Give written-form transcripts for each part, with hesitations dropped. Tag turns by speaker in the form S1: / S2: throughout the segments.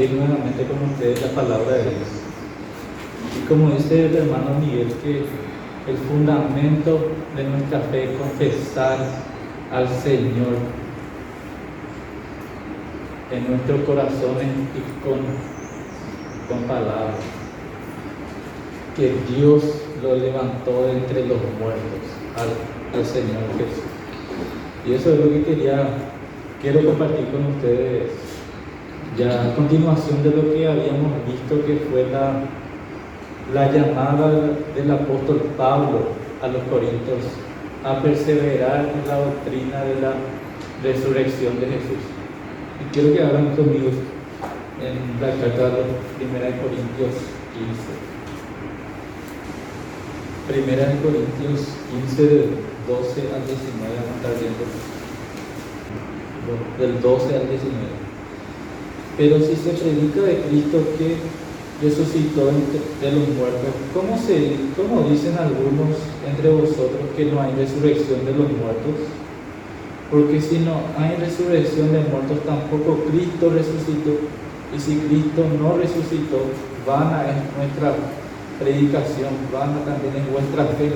S1: compartir nuevamente con ustedes la palabra de Dios. Y como dice el hermano Miguel, que el fundamento de nuestra fe es confesar al Señor en nuestros corazones y con palabras. Que Dios lo levantó de entre los muertos al Señor Jesús. Y eso es lo que quiero compartir con ustedes ya a continuación de lo que habíamos visto, que fue la llamada del apóstol Pablo a los corintios a perseverar en la doctrina de la resurrección de Jesús. Y quiero que hagan conmigo en la carta de 1 Corintios 15. 1 Corintios 15, del 12 al 19, vamos a estar viendo. Del 12 al 19. Pero si se predica de Cristo que resucitó de los muertos, ¿cómo dicen algunos entre vosotros que no hay resurrección de los muertos? Porque si no hay resurrección de muertos, tampoco Cristo resucitó. Y si Cristo no resucitó, vana es nuestra predicación, vana también es vuestra fe.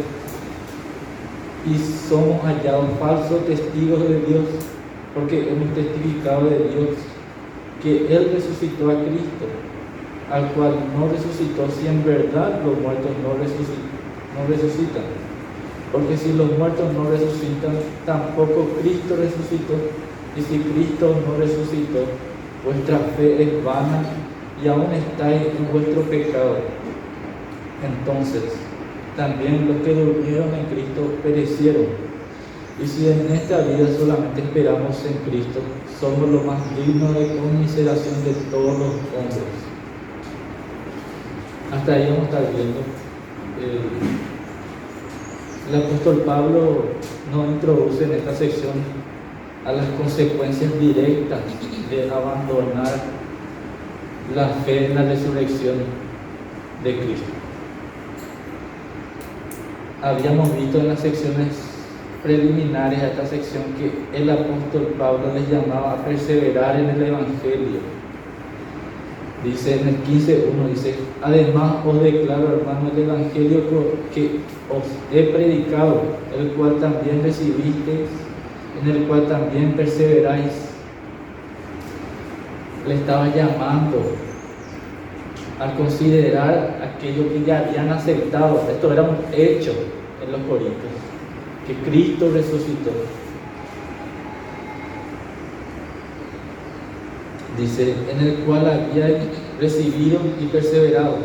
S1: Y somos hallados falsos testigos de Dios, porque hemos testificado de Dios que Él resucitó a Cristo, al cual no resucitó, si en verdad los muertos no resucitan. Porque si los muertos no resucitan, tampoco Cristo resucitó. Y si Cristo no resucitó, vuestra fe es vana y aún estáis en vuestro pecado. Entonces, también los que durmieron en Cristo perecieron. Y si en esta vida solamente esperamos en Cristo, somos lo más dignos de conmiseración de todos los hombres. Hasta ahí vamos a estar viendo. El apóstol Pablo nos introduce en esta sección a las consecuencias directas de abandonar la fe en la resurrección de Cristo. Habíamos visto en las secciones preliminares a esta sección que el apóstol Pablo les llamaba a perseverar en el Evangelio. Dice en el 15:1, dice: además os declaro, hermanos, el Evangelio que os he predicado, el cual también recibisteis, en el cual también perseveráis. Le estaba llamando a considerar aquello que ya habían aceptado. Esto era un hecho en los Corintios, que Cristo resucitó. Dice, en el cual había recibido y perseverado.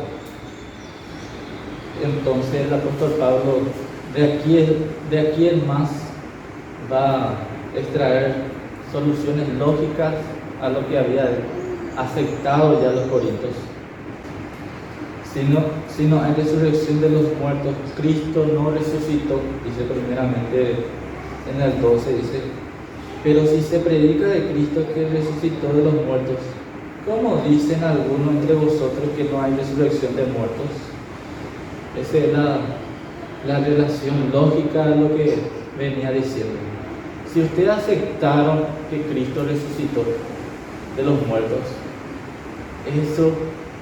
S1: Entonces el apóstol Pablo de aquí en más va a extraer soluciones lógicas a lo que había aceptado ya los corintios. Si no hay resurrección de los muertos, Cristo no resucitó, dice primeramente en el 12, dice: pero si se predica de Cristo que resucitó de los muertos, ¿cómo dicen algunos entre vosotros que no hay resurrección de muertos? Esa es la relación lógica de lo que venía diciendo. Si ustedes aceptaron que Cristo resucitó de los muertos, eso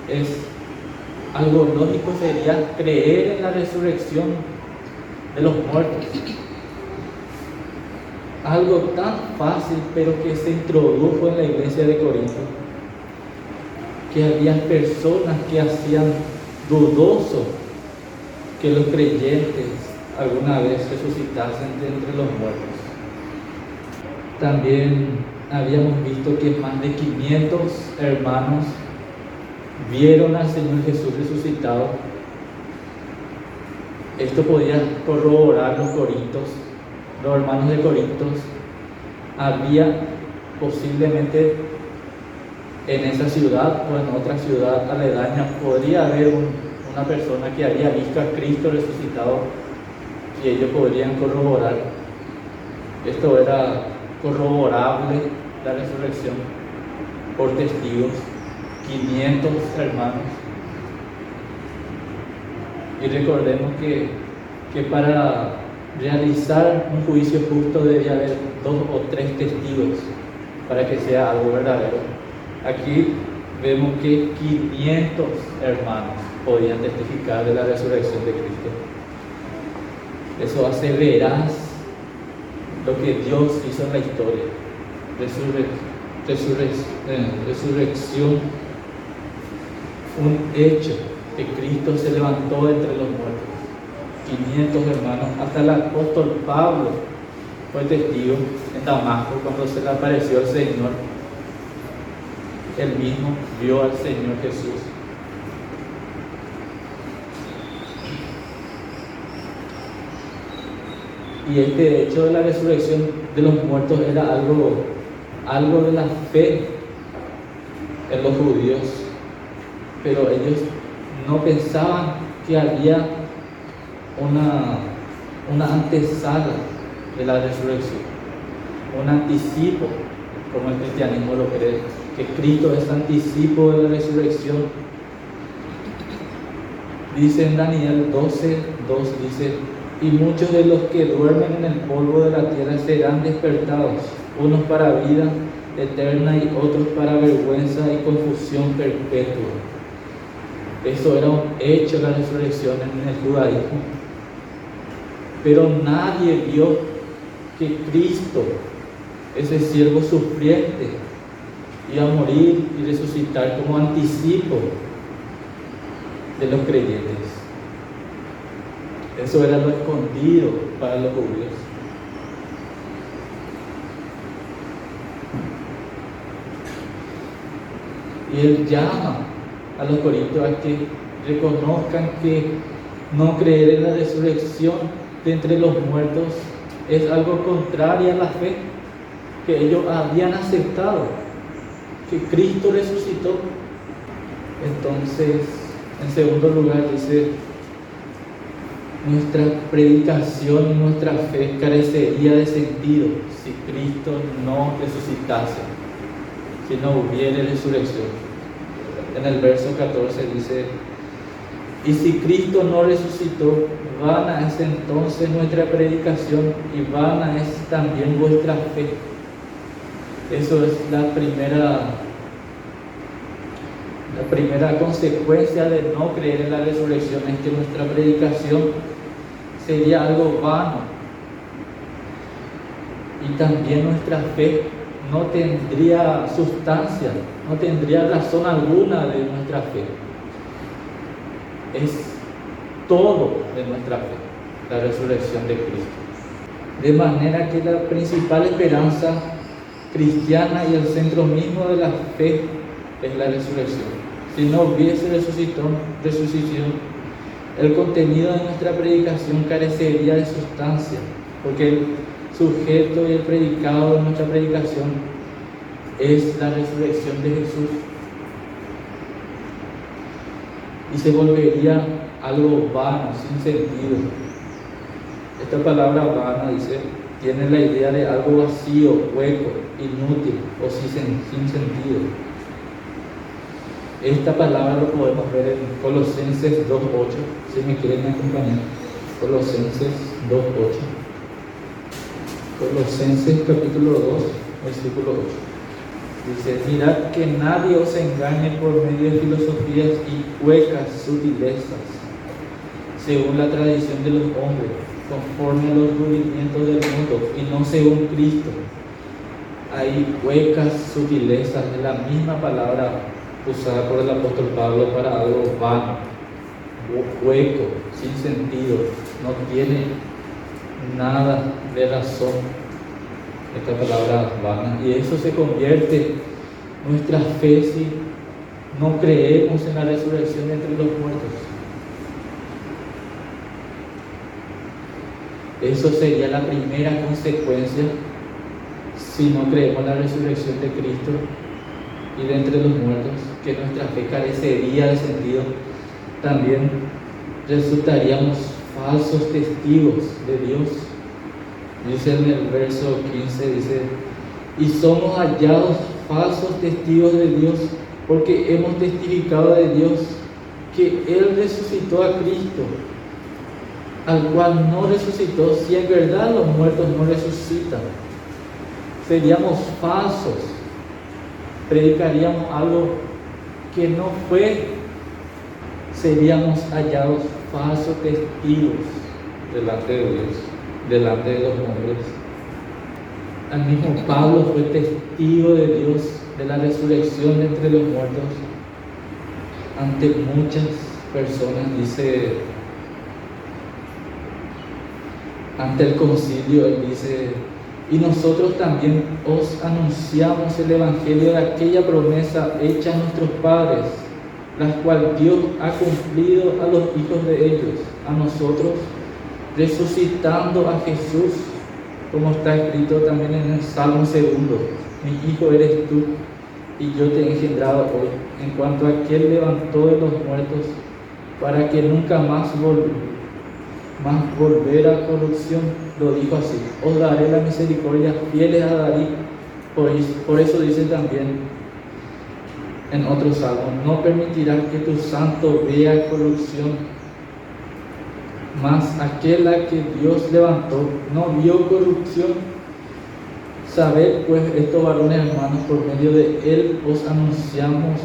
S1: es algo lógico, sería creer en la resurrección de los muertos. Algo tan fácil, pero que se introdujo en la iglesia de Corinto, que había personas que hacían dudoso que los creyentes alguna vez resucitasen de entre los muertos. También habíamos visto que más de 500 hermanos vieron al Señor Jesús resucitado. Esto podía corroborar los hermanos de Corintios. Había posiblemente en esa ciudad o en otra ciudad aledaña, podría haber una persona que había visto a Cristo resucitado y ellos podrían corroborar. Esto era corroborable, la resurrección, por testigos, 500 hermanos. Y recordemos que para realizar un juicio justo debía haber 2 o 3 testigos para que sea algo verdadero. Aquí vemos que 500 hermanos podían testificar de la resurrección de Cristo. Eso hace veraz lo que Dios hizo en la historia. Resurrección, un hecho, que Cristo se levantó entre los muertos. 500 hermanos, hasta el apóstol Pablo fue testigo en Damasco cuando se le apareció el Señor. Él mismo vio al Señor Jesús. Y este hecho de la resurrección de los muertos era algo de la fe en los judíos, pero ellos no pensaban que había una antesala de la resurrección, un anticipo, como el cristianismo lo cree, que Cristo es anticipo de la resurrección. Dice en Daniel 12:2, dice: y muchos de los que duermen en el polvo de la tierra serán despertados, unos para vida eterna y otros para vergüenza y confusión perpetua. Eso era un hecho, la resurrección en el judaísmo. Pero nadie vio que Cristo, ese siervo sufriente, iba a morir y resucitar como anticipo de los creyentes. Eso era lo escondido para los judíos. Y él llama a los corintios a que reconozcan que no creer en la resurrección de entre los muertos es algo contrario a la fe que ellos habían aceptado, que Cristo resucitó. Entonces, en segundo lugar, dice: nuestra predicación y nuestra fe carecería de sentido si Cristo no resucitase, si no hubiera resurrección. En el verso 14 dice: y si Cristo no resucitó, vana es entonces nuestra predicación y vana es también vuestra fe. Eso es la primera consecuencia de no creer en la resurrección, es que nuestra predicación sería algo vano y también nuestra fe no tendría sustancia, no tendría razón alguna de nuestra fe. Es todo de nuestra fe, la resurrección de Cristo. De manera que la principal esperanza cristiana y el centro mismo de la fe es la resurrección. Si no hubiese resucitación, el contenido de nuestra predicación carecería de sustancia, porque el sujeto y el predicado de nuestra predicación es la resurrección de Jesús. Y se volvería algo vano, sin sentido. Esta palabra vana, dice, tiene la idea de algo vacío, hueco, inútil o sin sentido. Esta palabra lo podemos ver en Colosenses 2:8, si me quieren acompañar. Colosenses 2:8. Colosenses capítulo 2, versículo 8. Dice: mirad que nadie os engañe por medio de filosofías y huecas sutilezas, según la tradición de los hombres, conforme a los rudimientos del mundo, y no según Cristo. Hay huecas sutilezas, de la misma palabra usada por el apóstol Pablo para algo vano, hueco, sin sentido, no tiene nada de razón esta palabra vana. Y eso se convierte nuestra fe si no creemos en la resurrección entre los muertos. Eso sería la primera consecuencia si no creemos en la resurrección de Cristo y de entre los muertos, que nuestra fe carecería de sentido. También resultaríamos falsos testigos de Dios. Dice en el verso 15, dice: y somos hallados falsos testigos de Dios, porque hemos testificado de Dios que Él resucitó a Cristo, al cual no resucitó, si en verdad los muertos no resucitan. Seríamos falsos, predicaríamos algo que no fue, seríamos hallados falsos testigos delante de Dios, delante de los hombres. Al mismo Pablo fue testigo de Dios, de la resurrección de entre los muertos, ante muchas personas, dice, ante el concilio, él dice: y nosotros también os anunciamos el evangelio de aquella promesa hecha a nuestros padres, la cual Dios ha cumplido a los hijos de ellos, a nosotros, resucitando a Jesús, como está escrito también en el Salmo 2: mi hijo eres tú, y yo te he engendrado hoy. En cuanto a que Él levantó de los muertos, para que nunca más volver a corrupción, lo dijo así: os daré la misericordia, fieles a David. Por eso dice también en otro salmo: no permitirás que tu santo vea corrupción. Mas aquel a que Dios levantó no vio corrupción. Sabed pues esto, varones hermanos, por medio de él os anunciamos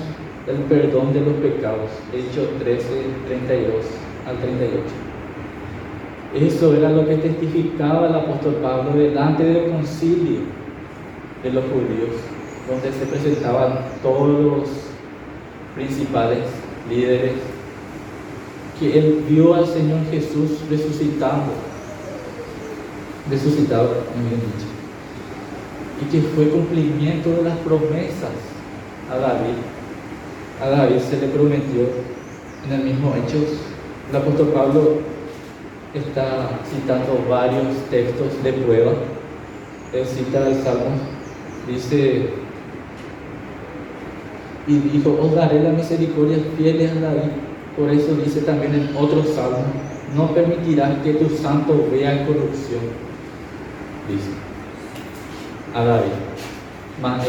S1: el perdón de los pecados. Hechos 13, 32 al 38. Eso era lo que testificaba el apóstol Pablo delante del concilio de los judíos, donde se presentaban todos los principales líderes, que él vio al Señor Jesús resucitado, bien dicho, y que fue cumplimiento de las promesas a David. A David se le prometió en el mismo Hechos. El apóstol Pablo está citando varios textos de prueba. Él cita el Salmo, dice: y dijo, os daré la misericordia, fieles a David. Por eso dice también en otro salmo: no permitirás que tu santo vea corrupción, dice a David. Mas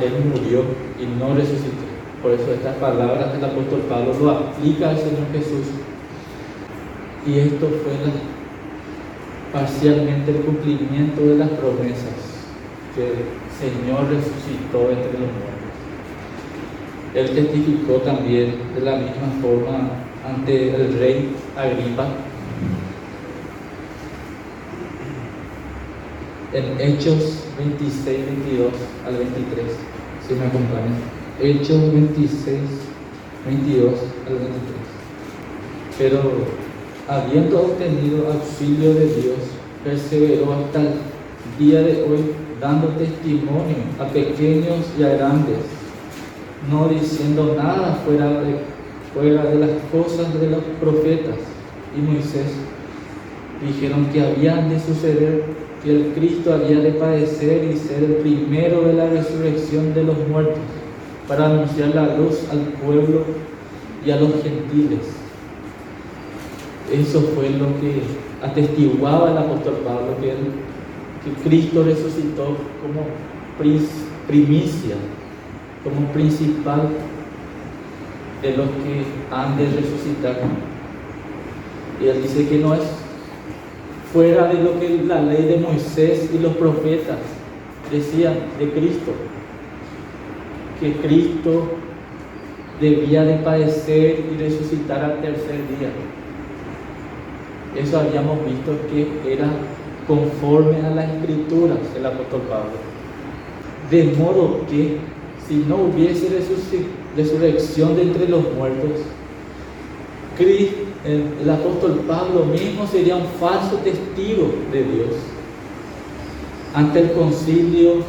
S1: él murió y no resucitó. Por eso estas palabras del apóstol Pablo lo aplica al Señor Jesús. Y esto fue parcialmente el cumplimiento de las promesas que el Señor resucitó entre los muertos. Él testificó también de la misma forma ante el rey Agripa. En Hechos 26, 22 al 23, si me acompañan. Hechos 26, 22 al 23. Pero habiendo obtenido auxilio de Dios, perseveró hasta el día de hoy, dando testimonio a pequeños y a grandes, no diciendo nada fuera de las cosas de los profetas y Moisés. Dijeron que habían de suceder, que el Cristo había de padecer y ser el primero de la resurrección de los muertos, para anunciar la luz al pueblo y a los gentiles. Eso fue lo que atestiguaba el apóstol Pablo, que Cristo resucitó como primicia, como principal de los que han de resucitar. Y él dice que no es fuera de lo que la ley de Moisés y los profetas decían de Cristo, que Cristo debía de padecer y resucitar al tercer día. Eso habíamos visto que era conforme a las Escrituras del apóstol Pablo. De modo que si no hubiese resurrección de entre los muertos, el apóstol Pablo mismo sería un falso testigo de Dios ante el concilio,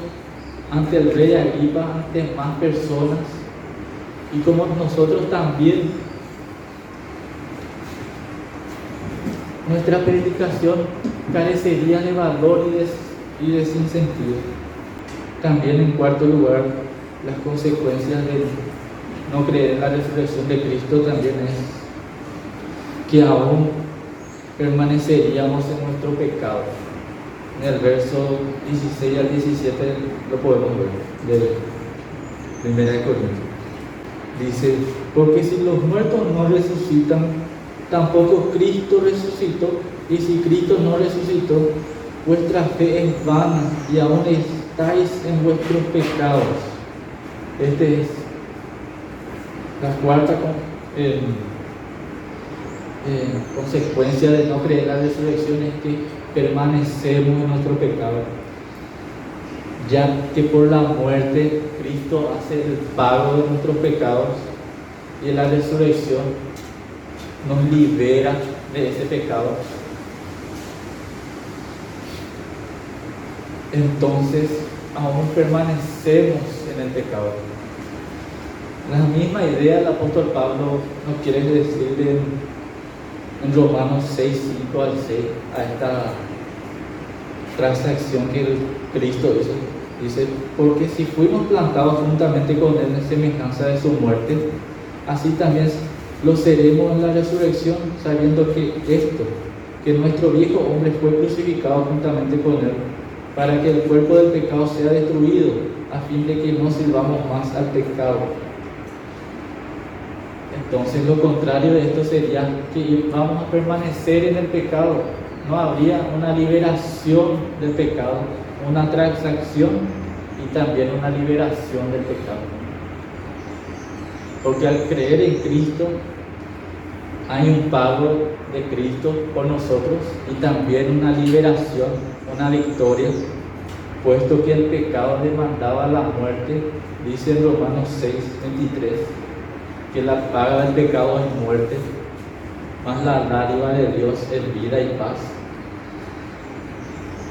S1: ante el rey Agripa, ante más personas, y como nosotros también, nuestra predicación carecería de valor y de sinsentido. También, en cuarto lugar, las consecuencias de no creer en la resurrección de Cristo también es que aún permaneceríamos en nuestro pecado. En el verso 16 al 17 lo podemos ver, de 1 Corintios. Dice: porque si los muertos no resucitan, tampoco Cristo resucitó, y si Cristo no resucitó, vuestra fe es vana y aún estáis en vuestros pecados. Este es La cuarta consecuencia de no creer en la resurrección es que permanecemos en nuestro pecado, ya que por la muerte Cristo hace el pago de nuestros pecados y en la resurrección nos libera de ese pecado. Entonces aún permanecemos en el pecado. La misma idea el apóstol Pablo nos quiere decir en Romanos 6, 5 al 6, a esta transacción que Cristo hizo. Dice, porque si fuimos plantados juntamente con Él en semejanza de su muerte, así también lo seremos en la resurrección, sabiendo que nuestro viejo hombre fue crucificado juntamente con Él, para que el cuerpo del pecado sea destruido, a fin de que no sirvamos más al pecado. Entonces lo contrario de esto sería que vamos a permanecer en el pecado. No habría una liberación del pecado, una transacción y también una liberación del pecado. Porque al creer en Cristo hay un pago de Cristo por nosotros y también una liberación, una victoria, puesto que el pecado demandaba la muerte, dice en Romanos 6, 23, que la paga del pecado es muerte, mas la dádiva de Dios es vida y paz.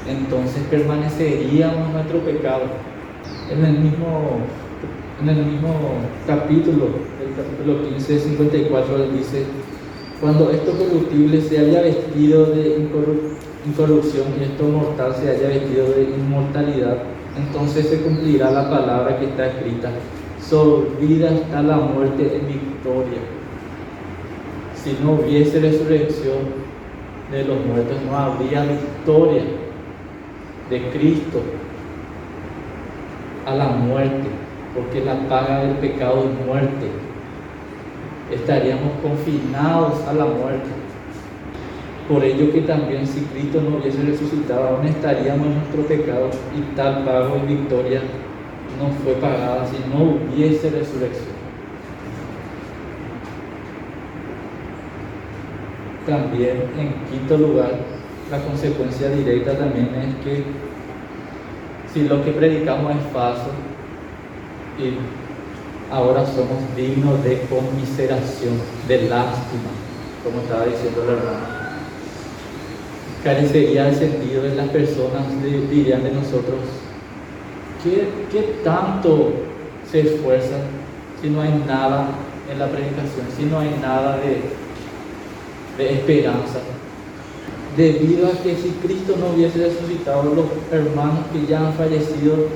S1: Entonces permaneceríamos en nuestro pecado. En el mismo capítulo, el capítulo 15, 54, dice, cuando esto corruptible se haya vestido de incorrupción y esto mortal se haya vestido de inmortalidad, entonces se cumplirá la palabra que está escrita: sobre vida está la muerte en victoria. Si no hubiese resurrección de los muertos, no habría victoria de Cristo a la muerte, porque la paga del pecado es muerte. Estaríamos confinados a la muerte. Por ello que también si Cristo no hubiese resucitado, aún estaríamos en nuestro pecado y tal pago y victoria no fue pagada si no hubiese resurrección. También, en quinto lugar, la consecuencia directa también es que si lo que predicamos es falso y ahora somos dignos de conmiseración, de lástima, como estaba diciendo la hermana, carecería el sentido de las personas, dirían de nosotros, ¿qué tanto se esfuerzan si no hay nada en la predicación, si no hay nada de esperanza? Debido a que si Cristo no hubiese resucitado, los hermanos que ya han fallecido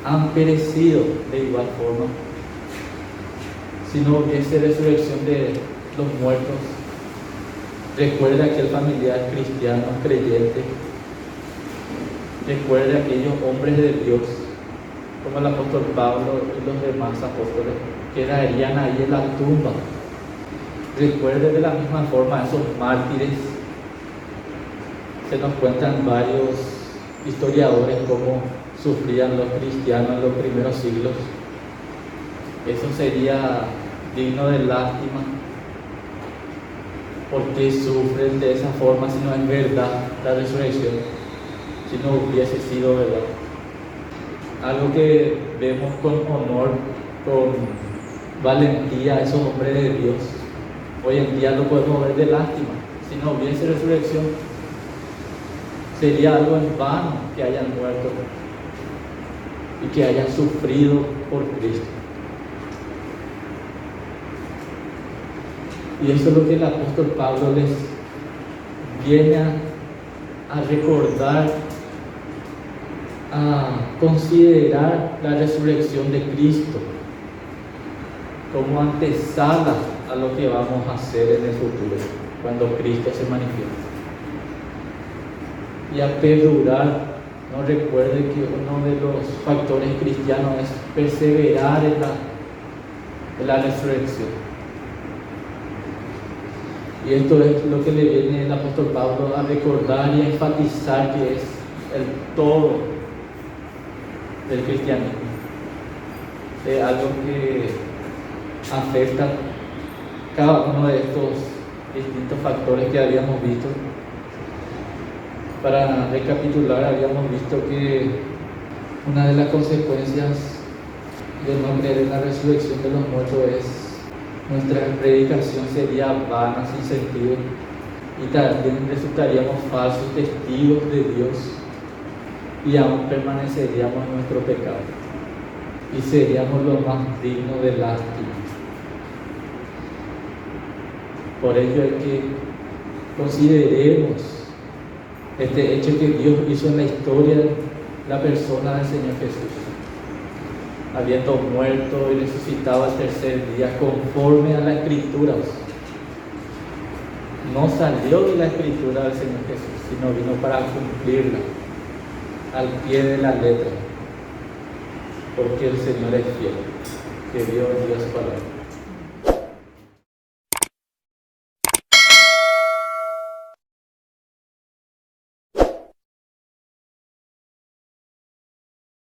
S1: han perecido de igual forma. Si no hubiese resurrección de los muertos, recuerda aquel familiar cristiano, creyente, recuerda aquellos hombres de Dios, como el apóstol Pablo y los demás apóstoles, quedarían ahí en la tumba. Recuerde de la misma forma esos mártires. Se nos cuentan varios historiadores cómo sufrían los cristianos en los primeros siglos. Eso sería digno de lástima. ¿Por qué sufren de esa forma si no es verdad la resurrección? Si no hubiese sido verdad. Algo que vemos con honor, con valentía a esos hombres de Dios, hoy en día lo podemos ver de lástima. Si no hubiese resurrección, sería algo en vano que hayan muerto y que hayan sufrido por Cristo. Y eso es lo que el apóstol Pablo les viene a recordar, a considerar la resurrección de Cristo como antesala a lo que vamos a hacer en el futuro, cuando Cristo se manifieste. Y a perdurar, no recuerde que uno de los factores cristianos es perseverar en la resurrección. Y esto es lo que le viene el apóstol Pablo a recordar y a enfatizar, que es el todo del cristianismo. Es algo afecta cada uno de estos distintos factores que habíamos visto. Para recapitular, habíamos visto que una de las consecuencias de no creer en la resurrección de los muertos es nuestra predicación sería vana, sin sentido, y también resultaríamos falsos testigos de Dios y aún permaneceríamos en nuestro pecado y seríamos los más dignos de lástima. Por ello es que consideremos este hecho que Dios hizo en la historia, la persona del Señor Jesús, habiendo muerto y resucitado al tercer día conforme a la Escritura. No salió de la Escritura del Señor Jesús, sino vino para cumplirla al pie de la letra, porque el Señor es fiel, que Dios es Dios para él.